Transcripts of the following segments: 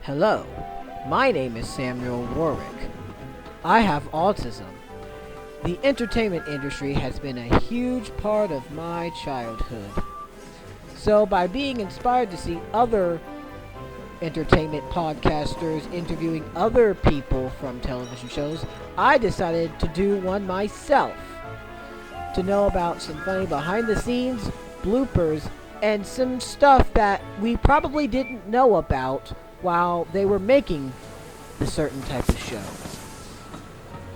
Hello, my name is Samuel Warwick. I have autism. The entertainment industry has been a huge part of my childhood. So by being inspired to see other entertainment podcasters interviewing other people from television shows, I decided to do one myself. To know about some funny behind the scenes, bloopers, and some stuff that we probably didn't know about while they were making the certain type of show.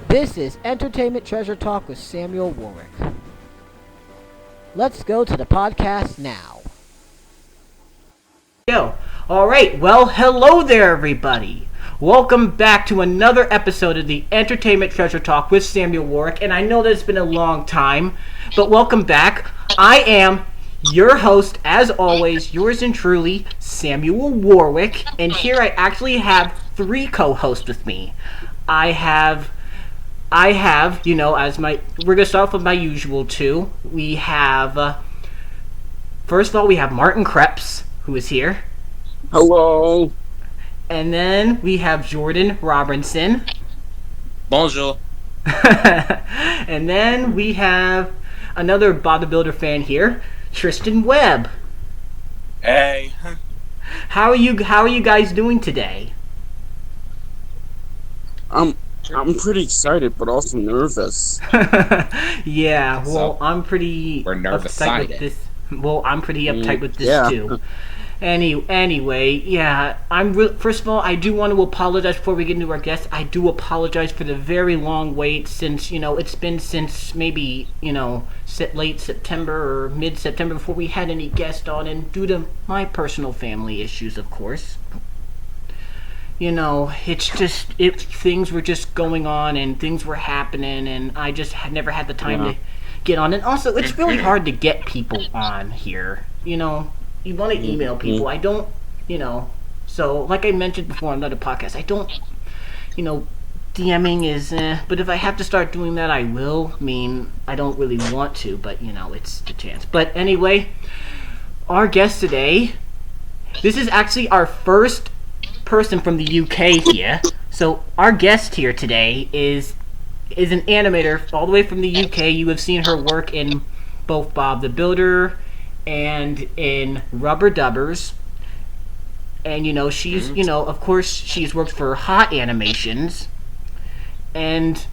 This is Entertainment Treasure Talk with Samuel Warwick. Let's go to the podcast now. Alright, well, hello there, everybody. Welcome back to another episode of the Entertainment Treasure Talk with Samuel Warwick. And I know that it's been a long time, but welcome back. I am your host, as always, yours and truly, Samuel Warwick. And here I actually have three co-hosts with me. I have, we're going to start off with my usual two. We have, first of all, we have Martin Kreps, who is here. Hello. And then we have Jordon Robinson. Bonjour. And then we have another bodybuilder fan here, Triston Webb. Hey. How are you guys doing today? I'm pretty excited, but also nervous. Yeah, well, I'm pretty uptight with this. Well, I'm pretty uptight with this too. Anyway, yeah, first of all, I do want to apologize before we get into our guests. I do apologize for the very long wait since, it's been since maybe, late September or mid-September before we had any guests on, and due to my personal family issues, of course. It's just, things were just going on and things were happening, and I just had never had the time to get on. And also, it's really hard to get people on here, You want to email people. I don't, so like I mentioned before on another podcast, I don't, DMing is, but if I have to start doing that, I will. I mean, I don't really want to, but, it's the chance. But anyway, our guest today, this is actually our first person from the UK here. So our guest here today is an animator all the way from the UK. You have seen her work in both Bob the Builder and in Rubberdubbers, and she's of course she's worked for Hot Animations, and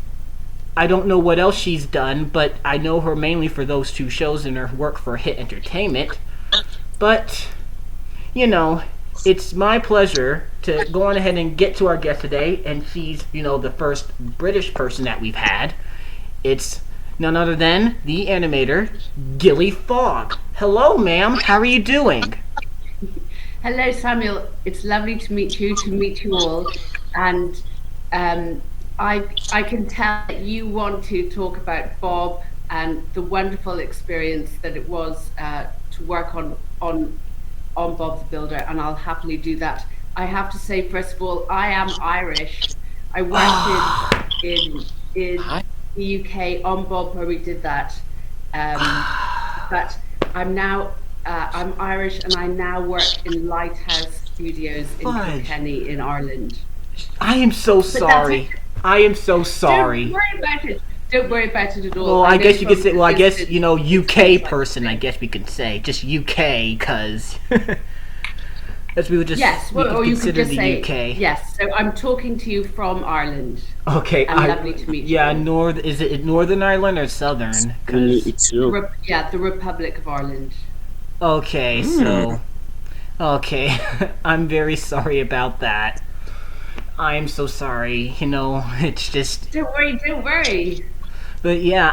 I don't know what else she's done, but I know her mainly for those two shows and her work for Hit Entertainment. But it's my pleasure to go on ahead and get to our guest today, and she's the first British person that we've had. It's none other than the animator, Gilly Fogg. Hello, ma'am. How are you doing? Hello, Samuel. It's lovely to meet you all. And I can tell that you want to talk about Bob and the wonderful experience that it was to work on Bob the Builder, and I'll happily do that. I have to say, first of all, I am Irish. I worked in the UK on Bob where we did that, but I'm Irish, and I now work in Lighthouse Studios in Kilkenny in Ireland. I am so sorry. I am so sorry. Don't worry about it. Don't worry about it at all. Well, I guess you could say. Well, I guess UK person. I guess we can say just UK because. As we would just or you could just the say UK. Yes. So I'm talking to you from Ireland. Okay, and lovely to meet you. Yeah, is it Northern Ireland or Southern? The Republic of Ireland. Okay, so I'm very sorry about that. I am so sorry. It's just. Don't worry. But yeah,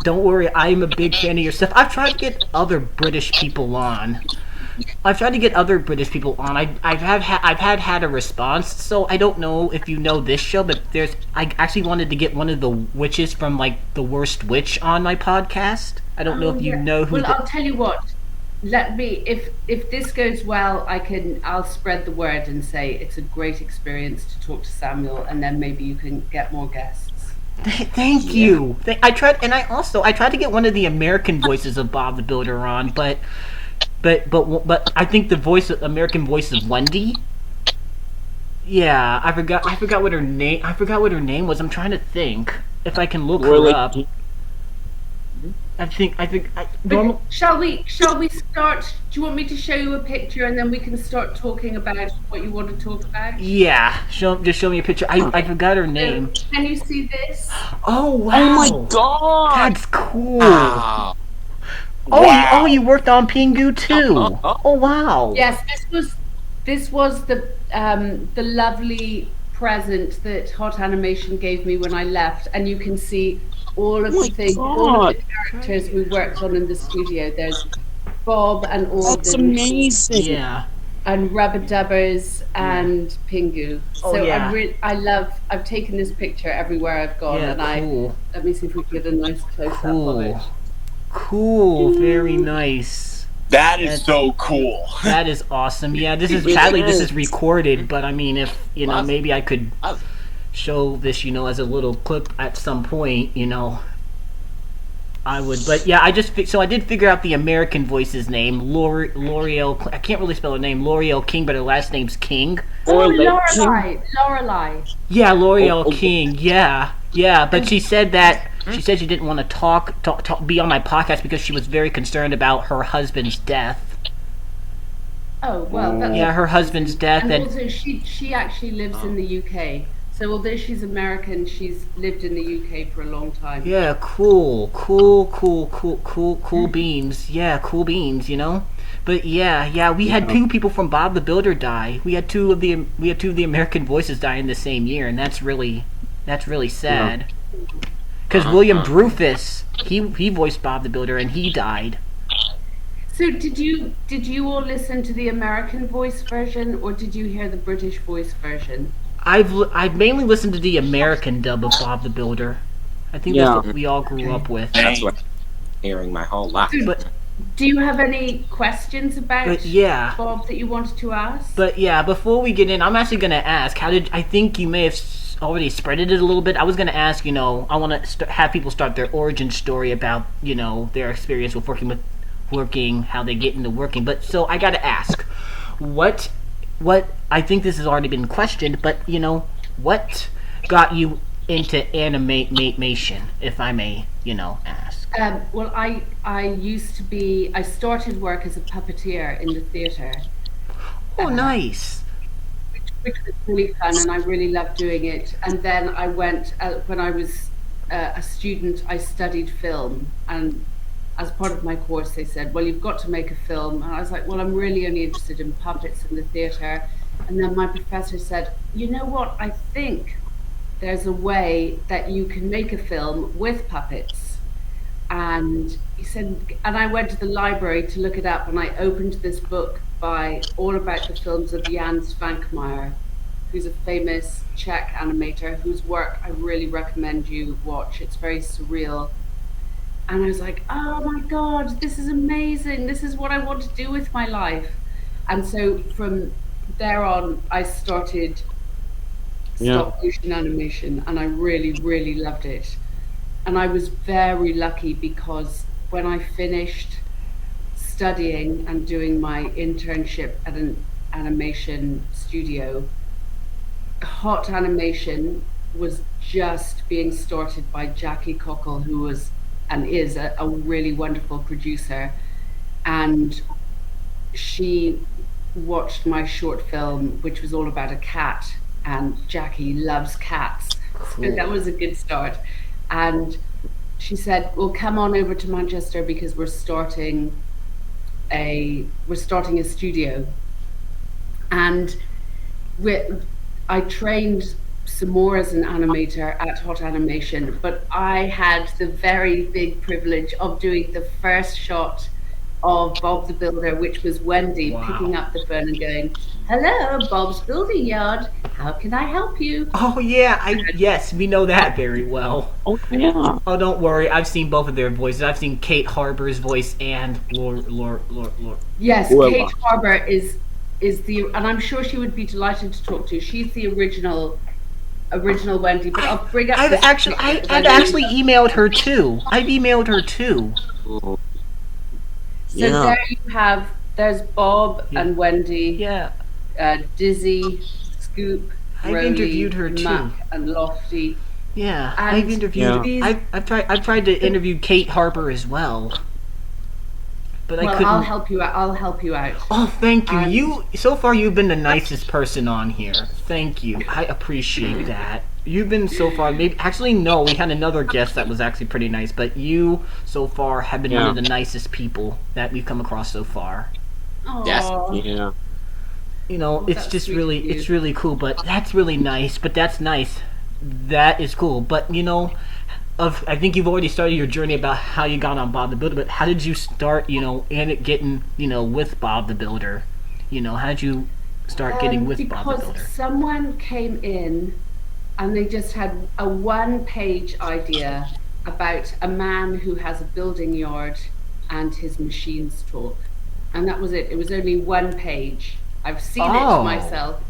don't worry. I'm a big fan of your stuff. I've tried to get other British people on. I've had a response, so I don't know if you know this show, but I actually wanted to get one of the witches from, The Worst Witch on my podcast. I don't know if you know who. Well, I'll tell you what. Let me, if this goes well, I'll spread the word and say it's a great experience to talk to Samuel, and then maybe you can get more guests. Thank you. I tried to get one of the American voices of Bob the Builder on, but But I think the American voice of Wendy Yeah, I forgot. I forgot what her name. I forgot what her name was. I'm trying to think if I can look We're her like, up. I think. But shall we start? Do you want me to show you a picture and then we can start talking about what you want to talk about? Yeah, just show me a picture. I forgot her name. Can you see this? Oh wow! oh my god! That's cool. Wow. Oh, you worked on Pingu too. Oh wow. Yes, this was the lovely present that Hot Animation gave me when I left, and you can see all of Oh my the things, all of the God. characters we worked on in the studio. There's Bob and all That's the amazing. Yeah. and rubberdubbers and Pingu. Oh, So yeah. I've taken this picture everywhere I've gone, Yeah. and Cool. let me see if we can get a nice close up of it. Cool. Cool. Very nice. That is so cool. That is awesome. Yeah, this is really sadly this is. is recorded, but I mean, if Awesome. maybe I could Awesome. show this, as a little clip at some point, I would. But yeah, I did figure out the American voice's name, L'Oreal. I can't really spell her name, L'Oreal King, but her last name's King. Oh, Or like King- Lorelai. Yeah, L'Oreal Oh. King. Yeah, but she said she didn't want to talk, be on my podcast because she was very concerned about her husband's death. Oh well, that's Yeah, her husband's death, and and also she actually lives in the UK. So although she's American, she's lived in the UK for a long time. yeah, cool beans. Yeah, cool beans. But yeah, we had two people from Bob the Builder die. We had two of the American voices die in the same year, and that's really sad. Because William Dreyfus, he voiced Bob the Builder, and he died. So did you all listen to the American voice version, or did you hear the British voice version? I've mainly listened to the American dub of Bob the Builder. I think that's what we all grew up with. That's what I'm hearing my whole life. But Do you have any questions about But yeah. Bob that you wanted to ask? But yeah, before we get in, I'm actually gonna ask. I think you may have already spreaded it a little bit. I was gonna ask. I want to have people start their origin story about their experience with working, how they get into working. But so I gotta ask, what I think this has already been questioned, but what got you into animation, if I may, ask? Well, I started work as a puppeteer in the theatre, Oh, nice. which was really fun, and I really loved doing it. And then I went, when I was a student, I studied film, and as part of my course, they said, well, you've got to make a film. And I was like, well, I'm really only interested in puppets in the theatre. And then my professor said, you know what, I think there's a way that you can make a film with puppets. And he said, and I went to the library to look it up, and I opened this book all about the films of Jan Svankmajer, who's a famous Czech animator whose work I really recommend you watch. It's very surreal. And I was like, oh my God, this is amazing. This is what I want to do with my life. And so from there on, I started stop motion animation, and I really, really loved it. And I was very lucky because when I finished studying and doing my internship at an animation studio, Hot Animation was just being started by Jackie Cockle, who was and is a really wonderful producer. And she watched my short film, which was all about a cat, and Jackie loves cats. Cool. So that was a good start. And she said, well, come on over to Manchester because we're starting a studio. And I trained some more as an animator at Hot Animation, but I had the very big privilege of doing the first shot of Bob the Builder, which was Wendy picking up the phone and going, hello, Bob's Building Yard, how can I help you? Oh yeah, yes, we know that very well. Oh yeah. Oh, don't worry, I've seen both of their voices. I've seen Kate Harbour's voice and Lore. Yes, Well, Kate Harbour is the, and I'm sure she would be delighted to talk to you. She's the original Wendy, but I'll bring up. I've actually emailed her too. I've emailed her too. Oh. So Yeah. there you have. There's Bob and Wendy. Yeah. Dizzy, Scoop, I've Rowley, interviewed her too. Mac, and Lofty. Yeah, And I've interviewed. these- I've tried to interview Kate Harper as well, but I Well, couldn't. I'll help you out. I'll help you out. Oh, thank you. And- You so far you've been the nicest person on here. Thank you. I appreciate that. You've been so far. Maybe actually no, we had another guest that was actually pretty nice, but you so far have been one of the nicest people that we've come across so far. Yes. Aw. Yeah. You know, Oh, it's that's just sweet really of you. it's really cool, but that's really nice, but that's nice. That is cool. But you know, I think you've already started your journey about how you got on Bob the Builder, but how did you start, and it getting, with Bob the Builder? How did you start getting with Bob the Because Builder? someone came in and they just had a one-page idea about a man who has a building yard and his machines talk. And that was it. It was only one page. I've seen Oh. it myself.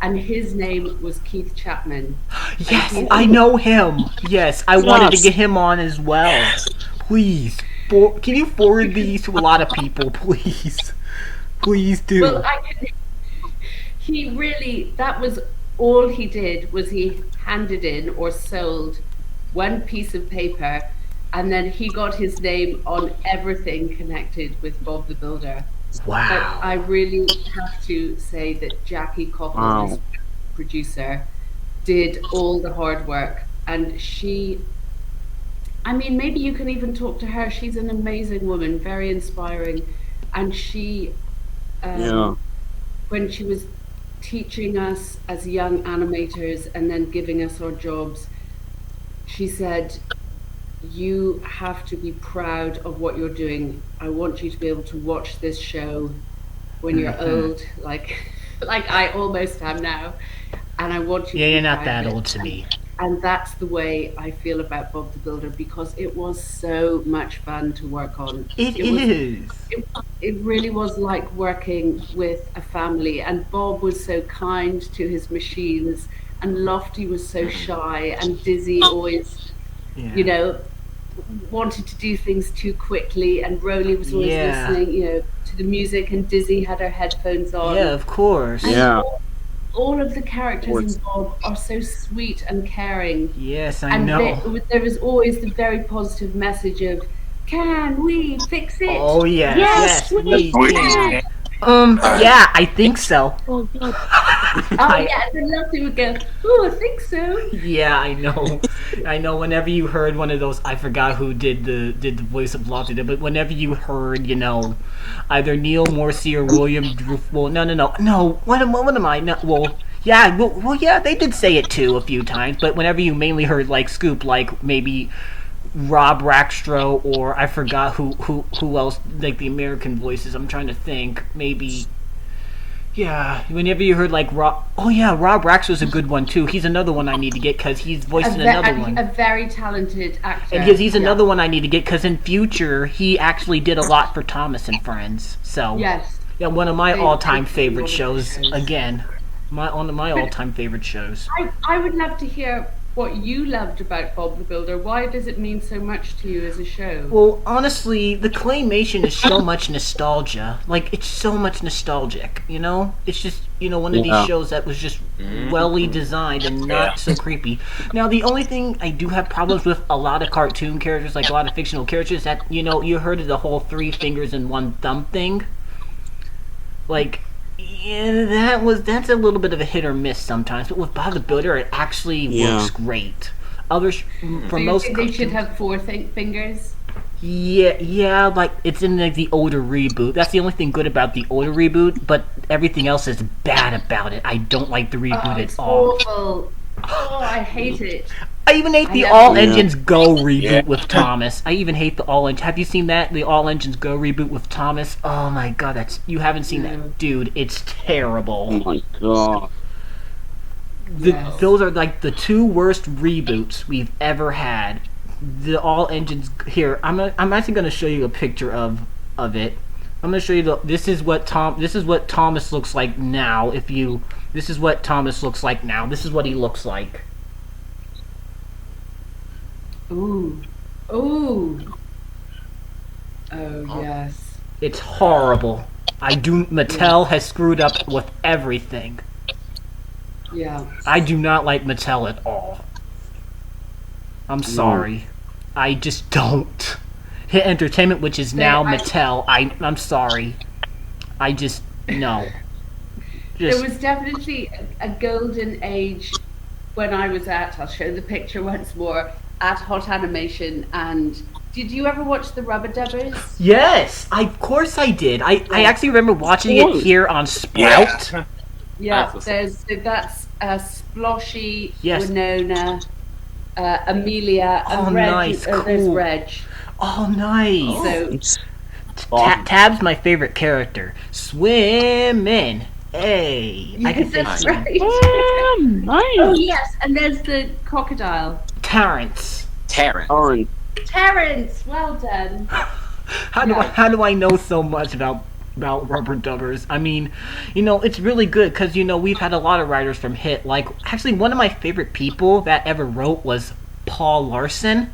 And his name was Keith Chapman. Yes, I know him. Yes, I wanted to get him on as well. Please, can you forward these to a lot of people, please? Please do. Well, he really, that was all he did, was he handed in or sold one piece of paper, and then he got his name on everything connected with Bob the Builder. Wow. But I really have to say that Jackie Coughlin, his producer, did all the hard work. And maybe you can even talk to her. She's an amazing woman, very inspiring. And she, when she was teaching us as young animators and then giving us our jobs, she said, "You have to be proud of what you're doing. I want you to be able to watch this show when you're old, like I almost am now. And I want you Yeah, to you're be not proud that of it." old to me. And that's the way I feel about Bob the Builder, because it was so much fun to work on. It is. It really was like working with a family, and Bob was so kind to his machines, and Lofty was so shy, and Dizzy always, Yeah. wanted to do things too quickly, and Rowley was always Yeah. listening, to the music, and Dizzy had her headphones on. Yeah, of course. And Yeah. all of the characters in Bob are so sweet and caring. Yes, I And know. there was always the very positive message of, "Can we fix it?" Oh yes, Yes, we we can. can. Yeah, I think so. Oh yeah, and then Lofty would go, "Oh, I think so." Yeah, I know. I know. Whenever you heard one of those, I forgot who did the voice of Lofty, but whenever you heard, either Neil Morrissey or William Droof. Well, no. What am I? No, yeah, they did say it too a few times. But whenever you mainly heard like Scoop, like maybe Rob Rackstro, or I forgot who else, like the American voices. I'm trying to think. Maybe. Yeah, whenever you heard like Rob Raxo's a good one too. He's another one I need to get because he's voicing another one. A very talented actor. And he's another one I need to get because in future he actually did a lot for Thomas and Friends. So Yes. yeah, one of my They- all-time they- favorite one of the shows. shows. Again, one of my all-time favorite shows. I would love to hear what you loved about Bob the Builder. Why does it mean so much to you as a show? Well, honestly, the claymation is so much nostalgia. Like, it's so much nostalgic, It's just, one of these shows that was just welly designed and not so creepy. Now, the only thing I do have problems with a lot of cartoon characters, like a lot of fictional characters, that, you heard of the whole 3 fingers and 1 thumb thing? Like, yeah, that's a little bit of a hit or miss sometimes, but with Bob the Builder, it actually works great. Others, for Do you most think they should cartoons- have 4 fingers? Yeah, like it's in the older reboot. That's the only thing good about the older reboot, but everything else is bad about it. I don't like the reboot It's at all. awful. Oh, I hate it. I even hate I the never- All Engines Go reboot Yeah. with Thomas. I even hate the All Engines. Have you seen that? The All Engines Go reboot with Thomas? Oh my god, you haven't seen No. that. Dude, it's terrible. Oh my god. Yes. Those are like the 2 worst reboots we've ever had. The All Engines here. I'm actually going to show you a picture of it. I'm going to show you this is what Thomas looks like now. This is what Thomas looks like now. This is what he looks like. Ooh. Ooh. Oh, yes. It's horrible. Mattel has screwed up with everything. Yeah. I do not like Mattel at all. I'm sorry. I just don't. Hit Entertainment, which is now Mattel, I'm sorry. I just, no. There was definitely a golden age when I was I'll show the picture once more, at Hot Animation. And did you ever watch the Rubberdubbers? Yes, of course I did. I actually remember watching it here on Sprout. Yeah, that's Sploshy, Winona, Amelia, and Reg. Nice, cool. There's Reg. Oh, nice. So, Tab's my favorite character. Swimming. Hey. Yes, that's right. Nice. Oh, yes, and there's the crocodile. Terrence. Orange. Terrence, well done. How do I know so much about Rubberdubbers? I mean, it's really good because we've had a lot of writers from Hit. Like, actually, one of my favorite people that ever wrote was Paul Larson.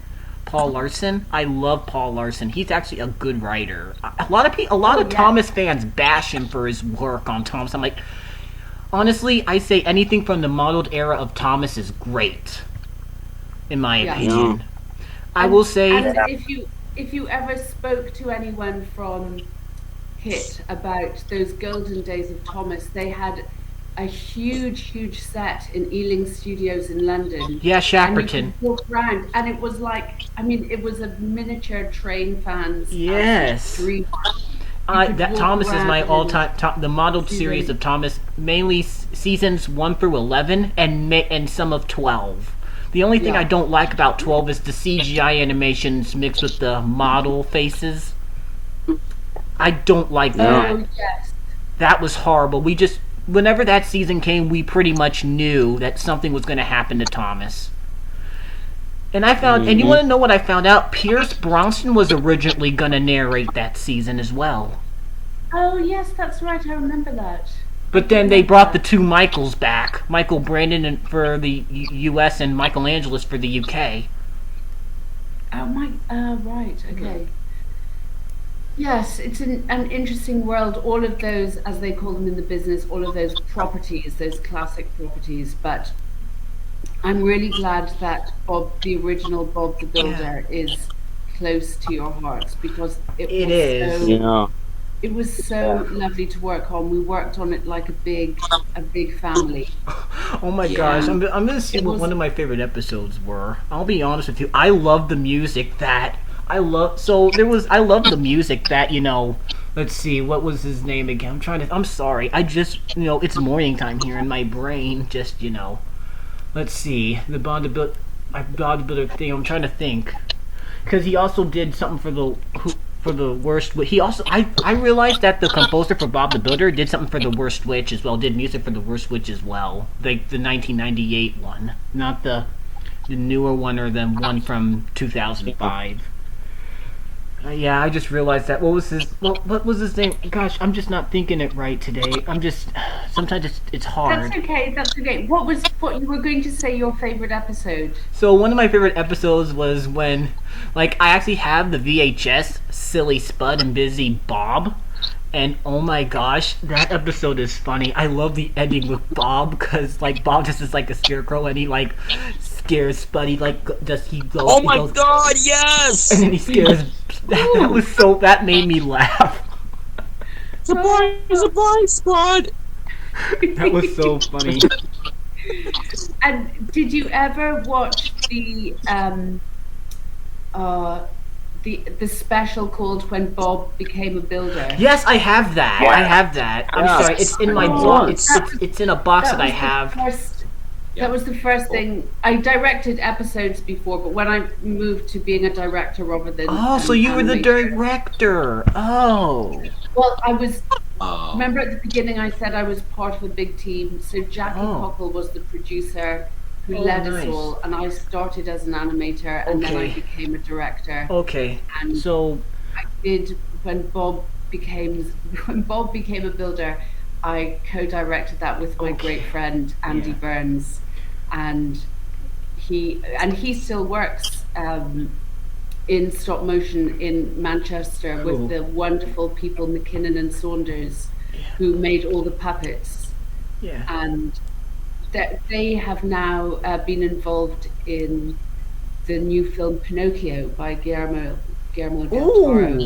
I love Paul Larson. He's actually a good writer. A lot of Thomas fans bash him for his work on Thomas. I'm like, honestly, I say anything from the modeled era of Thomas is great, in my opinion. I will say, and if you ever spoke to anyone from Hit about those golden days of Thomas, they had a huge set in Ealing Studios in London. Yeah, Shackerton. And you could walk around, and it was like, it was a miniature train fans. Yes. That Thomas is my all-time the modeled series of Thomas, mainly seasons 1 through 11 and some of 12. The only thing I don't like about 12 is the CGI animations mixed with the model faces. I don't like that. Oh, yes. That was horrible. Whenever that season came, we pretty much knew that something was going to happen to Thomas. And and you want to know what I found out? Pierce Brosnan was originally going to narrate that season as well. Oh, yes, that's right. I remember that. But then they brought the two Michaels back. Michael Brandon for the US and Michael Angelis for the UK. Right, okay. Yes, it's an interesting world. All of those, as they call them in the business, all of those properties, those classic properties. But I'm really glad that the original Bob the Builder is close to your hearts, because it was so lovely to work on. We worked on it like a big family. Oh my gosh, I'm gonna see what one of my favorite episodes were. I'll be honest with you, I love the music that. I love the music that, let's see, what was his name again? I'm sorry. It's morning time here and my brain just, let's see, the bodybuilder thing, I'm trying to think. Because he also did something for the Worst Witch. He also, I realized that the composer for Bob the Builder did something for the Worst Witch as well, did music for the Worst Witch as well. Like the 1998 one, not the newer one or the one from 2005. I just realized that. What was his name? Gosh, I'm just not thinking it right today. Sometimes it's hard. That's okay. What you were going to say, your favorite episode? So one of my favorite episodes was when, I actually have the VHS, Silly Spud and Busy Bob. And oh my gosh, that episode is funny. I love the ending with Bob, because Bob just is like a scarecrow and he scares Spuddy, he goes. Oh my god, yes! And then he scares. That made me laugh. Surprise, Spud! That was so funny. And did you ever watch the special called When Bob Became a Builder? Yes, I have that. Yeah. I have that. I'm sorry. It's in my box. It's in a box that I have. That was the first thing. I directed episodes before, but when I moved to being a director rather than... Oh, so you were the director. Oh. Well, I was... Remember at the beginning I said I was part of a big team, so Jackie Cockle was the producer who led us all, and I started as an animator, and then I became a director. Okay. And so I did, when Bob became a builder, I co-directed that with my great friend Andy Burns, and he still works in stop motion in Manchester with the wonderful people McKinnon and Saunders, who made all the puppets. Yeah. And that they have now been involved in the new film Pinocchio by Guillermo del Toro. Ooh,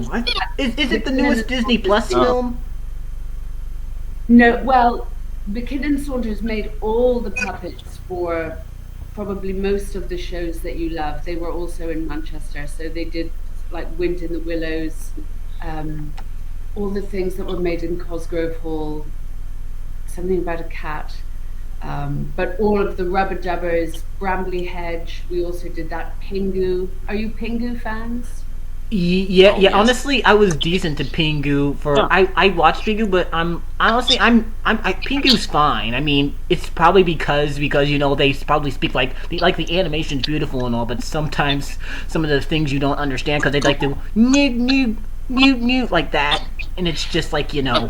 is it the McKinnon newest and Disney Plus Saunders- film? No, well, McKinnon Saunders made all the puppets for probably most of the shows that you love. They were also in Manchester, so they did like Wind in the Willows, all the things that were made in Cosgrove Hall, something about a cat. But all of the rubberdubbers, Bramley Hedge, we also did that. Pingu. Are you Pingu fans? Yeah, Oh, yeah. yes. Honestly, I was decent to Pingu for. Yeah. I watched Pingu, but honestly, Pingu's fine. I mean, it's probably because they probably speak like the animation's beautiful and all, but sometimes some of the things you don't understand because they like to new like that, and it's just like Yeah.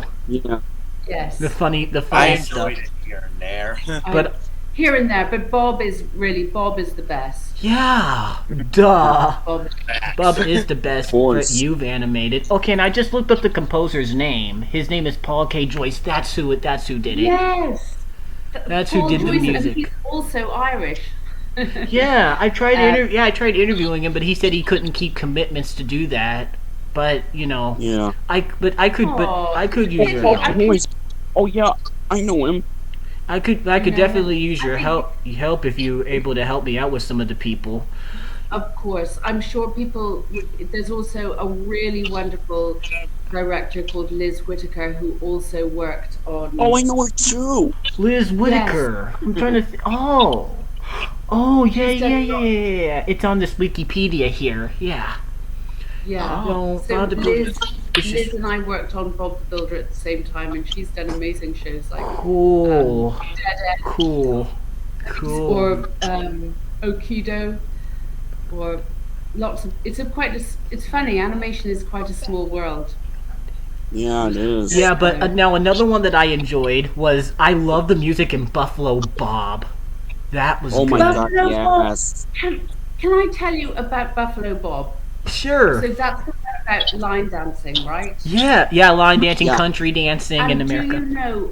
Yes. the funny I stuff. enjoyed it here and there. But Here and there, but Bob is the best. yeah, duh. Bob, Bob is the best course. that you've animated. Okay, and I just looked up the composer's name. His name is Paul K. Joyce. That's who did it. yes. That's who Paul did the Joyce, and music. he's also Irish. Yeah, I tried interviewing him, but he said he couldn't keep commitments to do that. But Yeah. I could use your Oh, help. boys. Oh, yeah. I know him. I could Yeah. definitely use your I think- help if you're able to help me out with some of the people. Of course, I'm sure there's also a really wonderful director called Liz Whitaker who also worked on. Oh, I know her too. Liz Whitaker. I'm trying to. Oh, yeah, She's done yeah. It's on this Wikipedia here. Yeah. Yeah. Well, So Bob the Liz, It's just- Liz and I worked on Bob the Builder at the same time, and she's done amazing shows like Cool. Dead End Cool. or Okido, or lots of. It's funny. Animation is quite a small world. Yeah, it is. Yeah, but now another one that I enjoyed was I love the music in Buffalo Bob. That was Oh my good. god, Buffalo Bob. yes. Can I tell you about Buffalo Bob? Sure. So that's the one about line dancing, right? Yeah, line dancing, Yeah. country dancing in And do America. you know,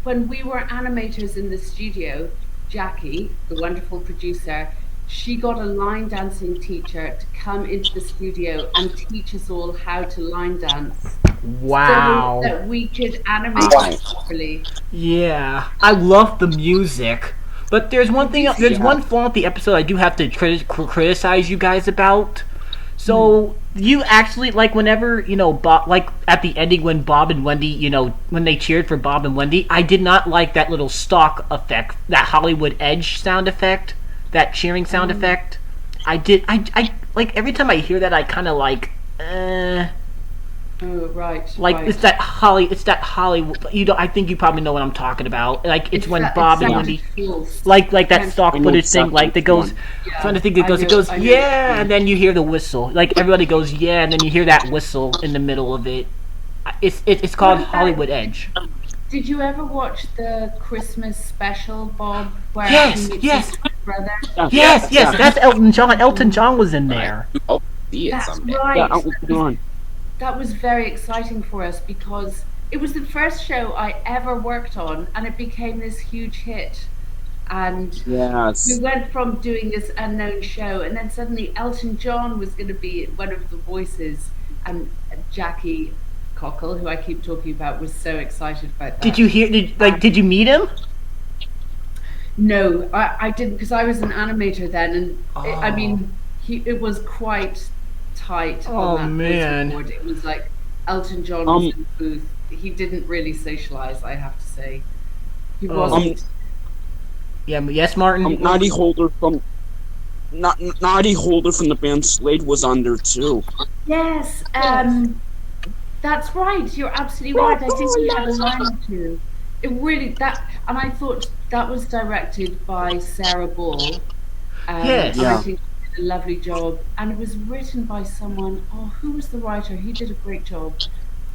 when we were animators in the studio, Jackie, the wonderful producer, she got a line dancing teacher to come into the studio and teach us all how to line dance. Wow. So that we could animate it properly. Yeah, I love the music. But there's one thing. There's one flaw in the episode I do have to criticize you guys about. So you actually whenever Bob, at the ending when Bob and Wendy, when they cheered for Bob and Wendy, I did not like that little stock effect, that Hollywood Edge sound effect, that cheering sound effect. I like every time I hear that, I kind of Oh, right. Like it's that Hollywood. I think you probably know what I'm talking about. Like it's when Bob and Wendy, like that stock footage thing. Like that goes. Yeah, Trying to think. It goes. I know. Yeah, and then you hear the whistle. Like everybody goes yeah, and then you hear that whistle in the middle of it. It's called Hollywood Edge. Did you ever watch the Christmas special, Bob? Where Yes, he meets yes. his brother? Yes, that's Elton John. Elton John was in there. Oh, see it That's someday. right. Yeah, Elton John. That was very exciting for us because it was the first show I ever worked on, and it became this huge hit. And Yes. we went from doing this unknown show, and then suddenly Elton John was going to be one of the voices, and Jackie Cockle, who I keep talking about, was so excited about that. Did you hear? Did you meet him? No, I didn't, because I was an animator then, and I Oh. mean, it was quite tight. Oh, on that man. voice record. It was like Elton John was in the booth. He didn't really socialize, I have to say. He wasn't. Yeah. Yes, Martin. Naughty Holder from Naughty Holder from the band Slade was on there too. Yes, that's right. You're absolutely right. I think he had a line or two. It really and I thought that was directed by Sarah Ball. Yes. And I Yeah. think she did a lovely job, and it was written by someone. Oh, who was the writer? He did a great job.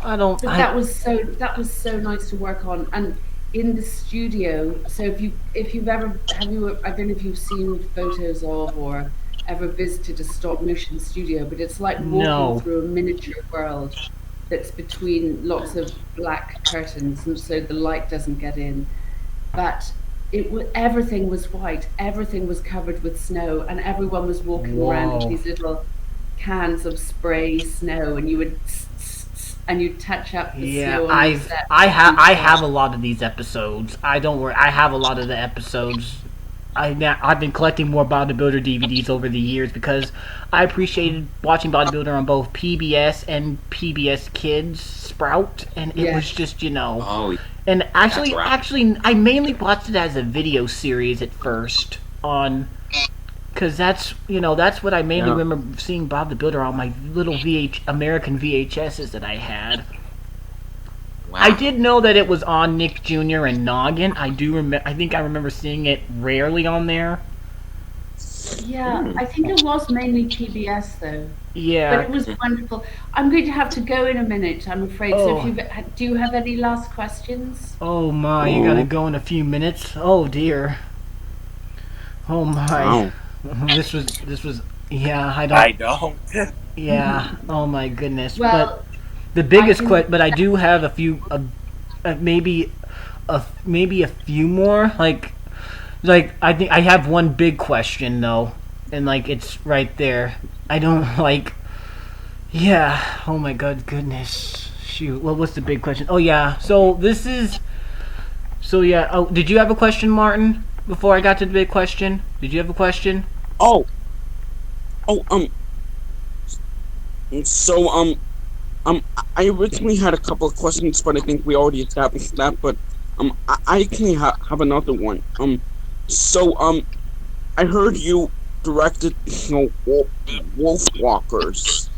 I don't. But that was so nice to work on, and in the studio. So if you've ever I don't know if you've seen photos of or ever visited a stop motion studio, but it's like walking No. through a miniature world that's between lots of black curtains, and so the light doesn't get in. But everything was white, everything was covered with snow, and everyone was walking around with Whoa. these little cans of spray snow, and you would and you'd touch up the Yeah, snow on your set. I have a lot of these episodes. I don't worry. I have a lot of the episodes. I've been collecting more bodybuilder DVDs over the years because I appreciated watching bodybuilder on both PBS and PBS Kids Sprout, and it was just Oh, And actually, That's right. actually, I mainly watched it as a video series at first on, because that's what I mainly remember seeing Bob the Builder on my little American VHSs that I had. wow. I did know that it was on Nick Jr. and Noggin. I think I remember seeing it rarely on there. Yeah, I think it was mainly PBS though. But Yeah. it was wonderful. I'm going to have to go in a minute, I'm afraid. So Oh. do you have any last questions? Oh my, you gotta go in a few minutes. Oh dear. Oh my. Wow. This was. Yeah, I don't. Yeah. Oh my goodness. Well, but the biggest but I can- do have a few, maybe a few more. Like I think I have one big question though, and like it's right there. I don't like. Yeah. Oh my goodness. Shoot. What's the big question? Oh yeah. So this is. So yeah. Oh, did you have a question, Martin? Before I got to the big question, did you have a question? Oh. So, I originally had a couple of questions, but I think we already established that. But I actually have another one. So, I heard you directed, Wolf Walkers.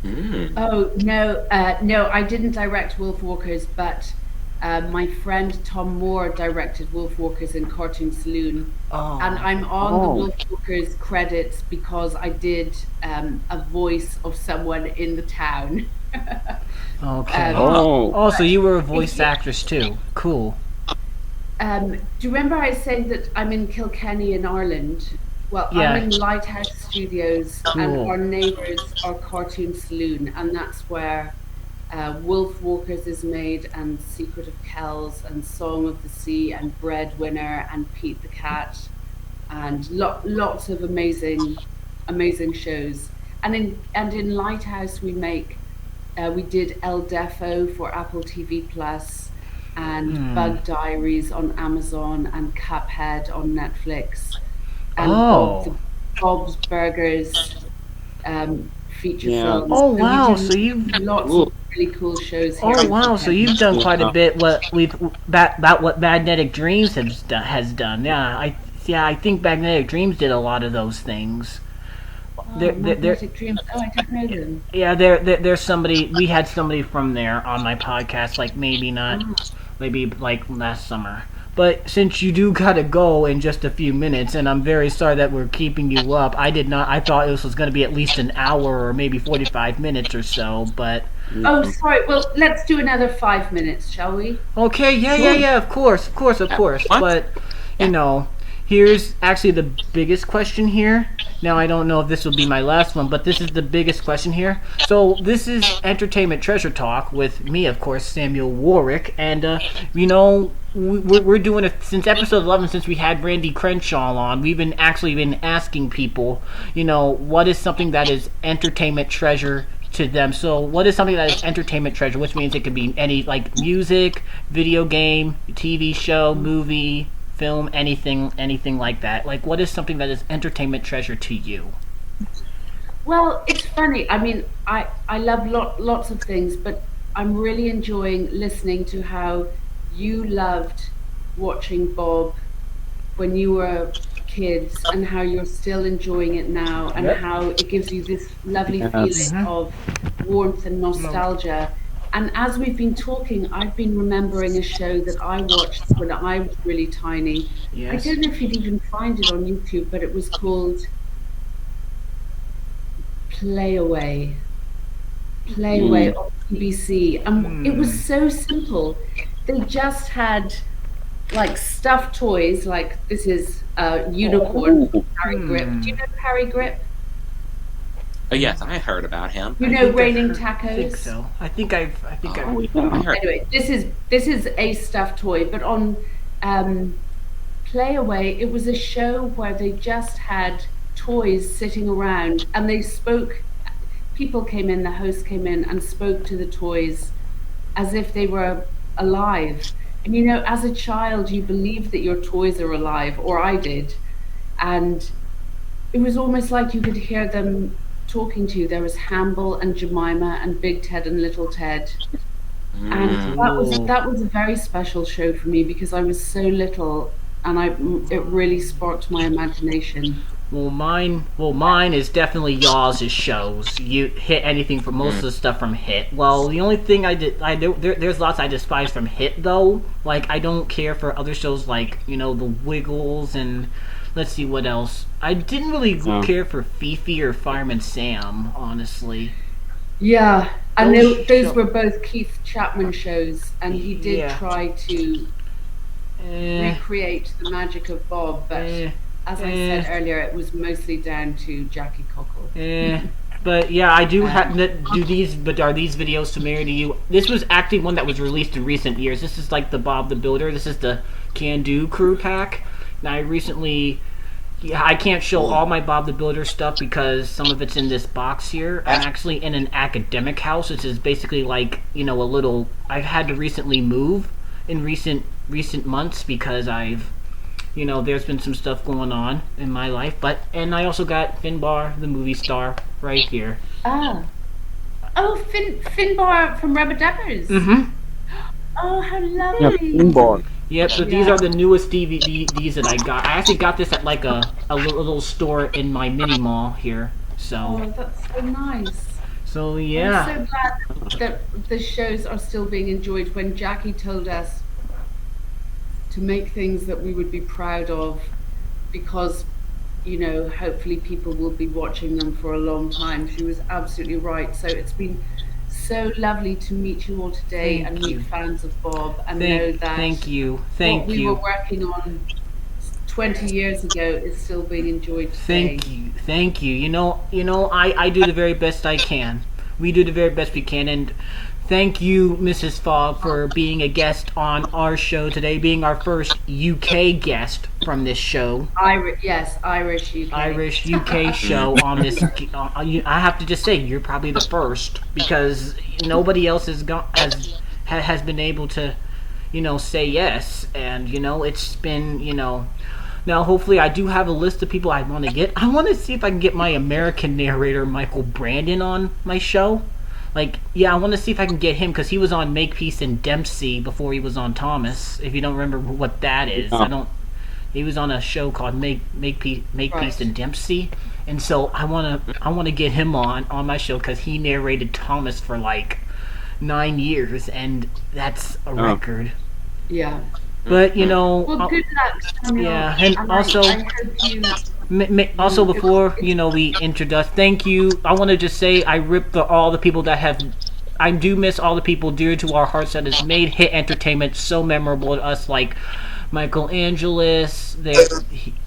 Mm. Oh no, I didn't direct Wolf Walkers, but my friend Tom Moore directed Wolf Walkers in Cartoon Saloon, Oh. and I'm on the Wolf Walkers credits because I did a voice of someone in the town. Okay. Oh. Oh, so you were a voice actress too. Cool. Do you remember I said that I'm in Kilkenny in Ireland? Well, Yeah. I'm in Lighthouse Studios, and Cool. our neighbours are Cartoon Saloon, and that's where Wolf Walkers is made, and Secret of Kells, and Song of the Sea, and Breadwinner, and Pete the Cat, and lots of amazing shows. And in Lighthouse we did El Defo for Apple TV Plus, and Bug Diaries on Amazon, and Cuphead on Netflix, and Oh. Bob's Burgers feature Yeah. films. Oh, So we wow, do so you've- lots of really cool shows here. Oh in wow, so Kilkenny. you've done quite a bit. About what Magnetic Dreams has done. Yeah, I think Magnetic Dreams did a lot of those things. Oh, they're- Magnetic Dreams. Oh, I don't know them. Yeah, there's somebody. We had somebody from there on my podcast. Like maybe like last summer. But since you do gotta go in just a few minutes, and I'm very sorry that we're keeping you up. I thought this was gonna be at least an hour or maybe 45 minutes or so. But Oh, sorry. Well, let's do another 5 minutes, shall we? okay, yeah, of course. What? But here's actually the biggest question here. Now I don't know if this will be my last one, but this is the biggest question here. So this is Entertainment Treasure Talk with me, of course, Samuel Warwick, and we're doing it since episode 11. Since we had Randy Crenshaw on, we've been asking people, what is something that is entertainment treasure to them. So what is something that is entertainment treasure, which means it could be any, like, music, video game, TV show, movie, film, anything like that. Like, what is something that is entertainment treasure to you? Well, it's funny. I mean, I love lots of things, but I'm really enjoying listening to how you loved watching Bob when you were kids, and how you're still enjoying it now, and Yep. how it gives you this lovely Yes. feeling of warmth and nostalgia. And as we've been talking, I've been remembering a show that I watched when I was really tiny. Yes. I don't know if you'd even find it on YouTube, but it was called Play Away on BBC. And it was so simple. They just had like stuffed toys, like this is a unicorn, Harry Grip. Do you know Harry Grip? Yes, I heard about him. You know Raining I think Tacos? so. I think I've Oh, I yeah. heard. Anyway, this is a stuffed toy, but on Playaway, it was a show where they just had toys sitting around, and they spoke. People came in, the host came in and spoke to the toys as if they were alive. And as a child, you believe that your toys are alive, or I did. And it was almost like you could hear them talking to you. There was Hamble and Jemima and Big Ted and Little Ted. And that was a very special show for me because I was so little, and it really sparked my imagination. Well, mine is definitely y'all's shows. You hit anything from most of the stuff from Hit. Well, the only thing there's lots I despise from Hit though. Like, I don't care for other shows like, The Wiggles and let's see what else. I didn't really care for Fifi or Fireman Sam, honestly. Yeah, I know those were both Keith Chapman shows, and he did try to recreate the magic of Bob, but as I said earlier, it was mostly down to Jackie Cockle. But yeah, I do have do these. But are these videos familiar to you? This was actually one that was released in recent years. This is like the Bob the Builder. This is the Can Do Crew pack. Now I recently. Yeah, I can't show all my Bob the Builder stuff because some of it's in this box here. I'm actually in an academic house, which is basically like, a little. I've had to recently move in recent months because I've. There's been some stuff going on in my life, and I also got Finbar, the movie star, right here. Oh, Finbar from Rubberdubbers. Mm-hmm. Oh, how lovely! Yeah, Finbar. Yep. So these are the newest DVDs that I got. I actually got this at like a little store in my mini mall here. So. Oh, that's so nice. So yeah. I'm so glad that the shows are still being enjoyed. When Jackie told us to make things that we would be proud of, because hopefully people will be watching them for a long time. She was absolutely right. So it's been so lovely to meet you all today and meet fans of Bob and know that what we were working on 20 years ago is still being enjoyed today. Thank you. I do the very best I can. We do the very best we can, and thank you, Mrs. Fogg, for being a guest on our show today, being our first UK guest from this show. Irish UK show on this. I have to just say, you're probably the first because nobody else has been able to, say yes, and it's been, Now, hopefully, I do have a list of people I want to get. I want to see if I can get my American narrator, Michael Brandon, on my show. I want to see if I can get him because he was on Makepeace and Dempsey before he was on Thomas. If you don't remember what that is, He was on a show called Makepeace and Dempsey, and so I want to get him on my show because he narrated Thomas for like 9 years, and that's a record. Yeah. But well, good luck, Samuel. Yeah, and also. I hope you... Also, before we introduce, thank you. I want to just say I rip all the people that have. I do miss all the people dear to our hearts that has made Hit Entertainment so memorable to us, like Michael Angelis,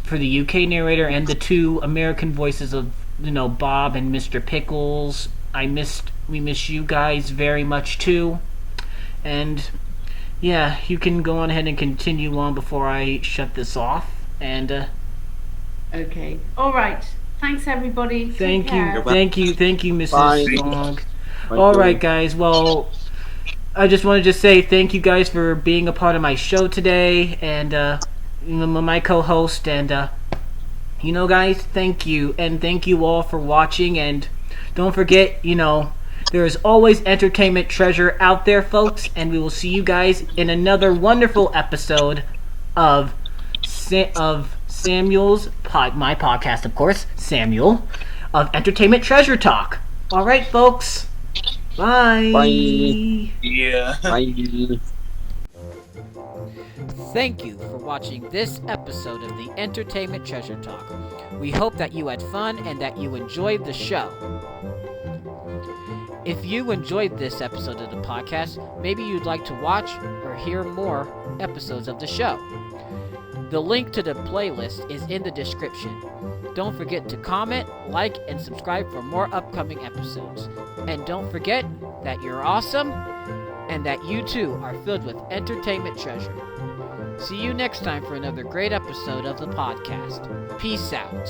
for the UK narrator, and the two American voices of Bob and Mr. Pickles. We miss you guys very much too, and yeah, you can go on ahead and continue on before I shut this off, and. Okay. All right. Thanks, everybody. Thank you, Mrs. Fogg. All right, guys. Well, I just wanted to say thank you guys for being a part of my show today, and my co-host, and guys, thank you, and thank you all for watching, and don't forget, there is always entertainment treasure out there, folks, and we will see you guys in another wonderful episode of Samuel's my podcast, of course, Samuel, of Entertainment Treasure Talk. All right, folks. Bye. Bye. Yeah. Bye. Thank you for watching this episode of the Entertainment Treasure Talk. We hope that you had fun and that you enjoyed the show. If you enjoyed this episode of the podcast, maybe you'd like to watch or hear more episodes of the show. The link to the playlist is in the description. Don't forget to comment, like, and subscribe for more upcoming episodes. And don't forget that you're awesome and that you too are filled with entertainment treasure. See you next time for another great episode of the podcast. Peace out.